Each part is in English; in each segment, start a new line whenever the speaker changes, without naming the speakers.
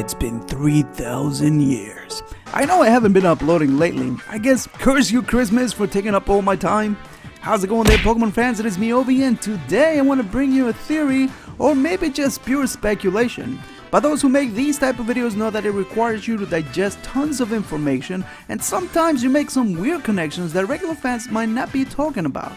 It's been 3,000 years. I know I haven't been uploading lately. I guess curse you Christmas for taking up all my time. How's it going there, Pokemon fans? It is me, Ovi, and today I want to bring you a theory, or maybe just pure speculation. But those who make these type of videos know that it requires you to digest tons of information, and sometimes you make some weird connections that regular fans might not be talking about.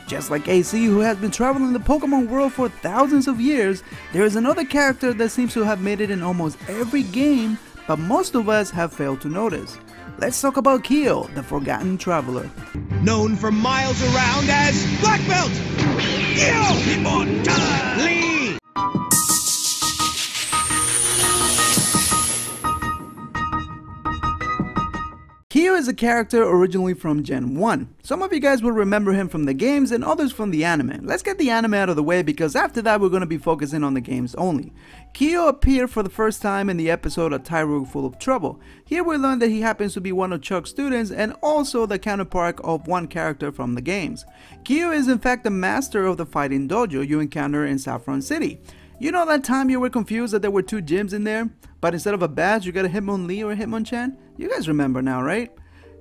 Just like AC, who has been traveling the Pokemon world for thousands of years, there is another character that seems to have made it in almost every game, but most of us have failed to notice. Let's talk about Kiyo, the Forgotten Traveler.
Known for miles around as Black Belt, Kiyo the Forgotten!
Kiyo is a character originally from Gen 1. Some of you guys will remember him from the games and others from the anime. Let's get the anime out of the way because after that we're going to be focusing on the games only. Kiyo appeared for the first time in the episode A Tyrogue Full of Trouble. Here we learn that he happens to be one of Chuck's students and also the counterpart of one character from the games. Kiyo is in fact the master of the fighting dojo you encounter in Saffron City. You know that time you were confused that there were two gyms in there, but instead of a badge you got a Hitmonlee or a Hitmonchan? You guys remember now, right?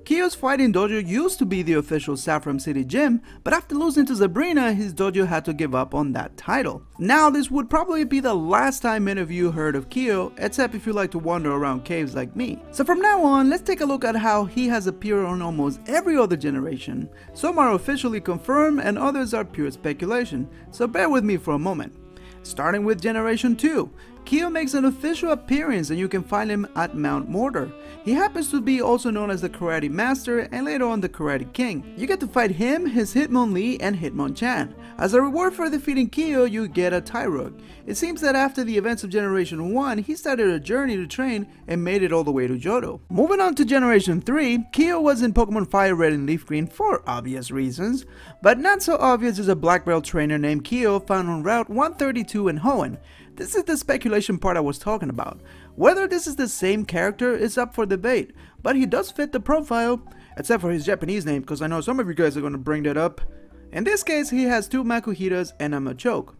Kiyo's fighting dojo used to be the official Saffron City gym, but after losing to Sabrina, his dojo had to give up on that title. Now this would probably be the last time many of you heard of Kiyo, except if you like to wander around caves like me. So from now on, let's take a look at how he has appeared on almost every other generation. Some are officially confirmed and others are pure speculation, so bear with me for a moment. Starting with Generation 2, Kiyo makes an official appearance and you can find him at Mount Mortar. He happens to be also known as the Karate Master and later on the Karate King. You get to fight him, his Hitmonlee, and Hitmonchan. As a reward for defeating Kiyo, you get a Tyrogue. It seems that after the events of Generation 1, he started a journey to train and made it all the way to Johto. Moving on to Generation 3, Kiyo was in Pokemon Fire Red and Leaf Green for obvious reasons, but not so obvious is a black belt trainer named Kiyo found on Route 132 in Hoenn. This is the speculation part I was talking about. Whether this is the same character is up for debate, but he does fit the profile, except for his Japanese name because I know some of you guys are going to bring that up. In this case, he has two Makuhitas and a Machoke.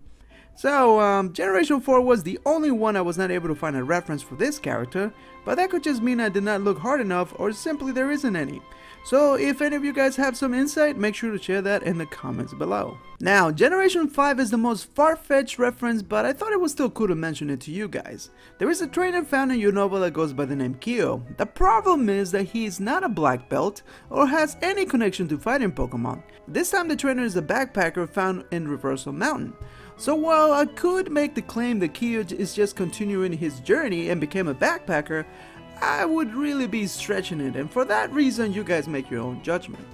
So, Generation 4 was the only one I was not able to find a reference for this character, but that could just mean I did not look hard enough or simply there isn't any. So if any of you guys have some insight, make sure to share that in the comments below. Now, Generation 5 is the most far-fetched reference, but I thought it was still cool to mention it to you guys. There is a trainer found in Unova that goes by the name Kiyo. The problem is that he is not a black belt or has any connection to fighting Pokemon. This time the trainer is a backpacker found in Reversal Mountain. So while I could make the claim that Kiyo is just continuing his journey and became a backpacker, I would really be stretching it, and for that reason you guys make your own judgment.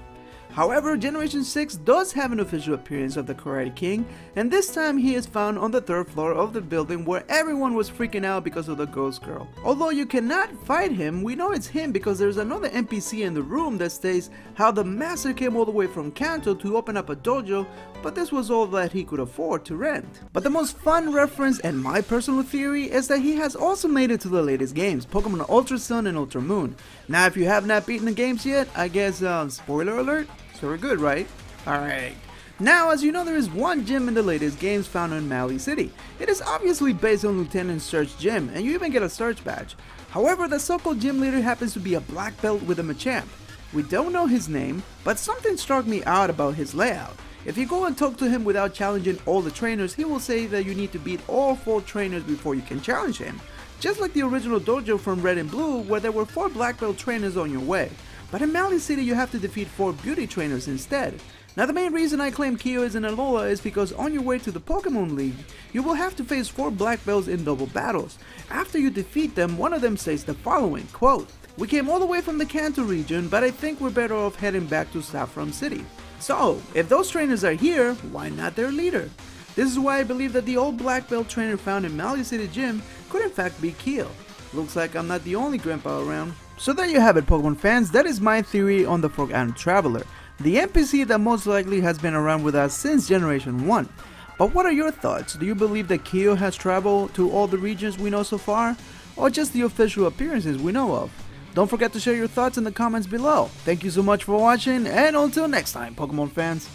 However, Generation 6 does have an official appearance of the Karate King, and this time he is found on the 3rd floor of the building where everyone was freaking out because of the ghost girl. Although you cannot fight him, we know it's him because there's another NPC in the room that states how the master came all the way from Kanto to open up a dojo, but this was all that he could afford to rent. But the most fun reference and my personal theory is that he has also made it to the latest games, Pokemon Ultra Sun and Ultra Moon. Now if you have not beaten the games yet, I guess spoiler alert? So we're good, right? Alright. Now, as you know, there is one gym in the latest games found in Mali City. It is obviously based on Lieutenant Search Gym, and you even get a search badge. However, the so-called gym leader happens to be a black belt with a Machamp. We don't know his name, but something struck me out about his layout. If you go and talk to him without challenging all the trainers, he will say that you need to beat all 4 trainers before you can challenge him. Just like the original dojo from Red and Blue, where there were 4 black belt trainers on your way. But in Mali City you have to defeat 4 beauty trainers instead. Now the main reason I claim Kiyo is in Alola is because on your way to the Pokemon League, you will have to face 4 black belts in double battles. After you defeat them, one of them says the following, quote, "We came all the way from the Kanto region, but I think we're better off heading back to Saffron City." So, if those trainers are here, why not their leader? This is why I believe that the old black belt trainer found in Mali City Gym could in fact be Kiyo. Looks like I'm not the only grandpa around. So there you have it, Pokemon fans. That is my theory on the Forgotten Traveler, the NPC that most likely has been around with us since Generation 1. But what are your thoughts? Do you believe that Kiyo has traveled to all the regions we know so far, or just the official appearances we know of? Don't forget to share your thoughts in the comments below. Thank you so much for watching, and until next time, Pokemon fans.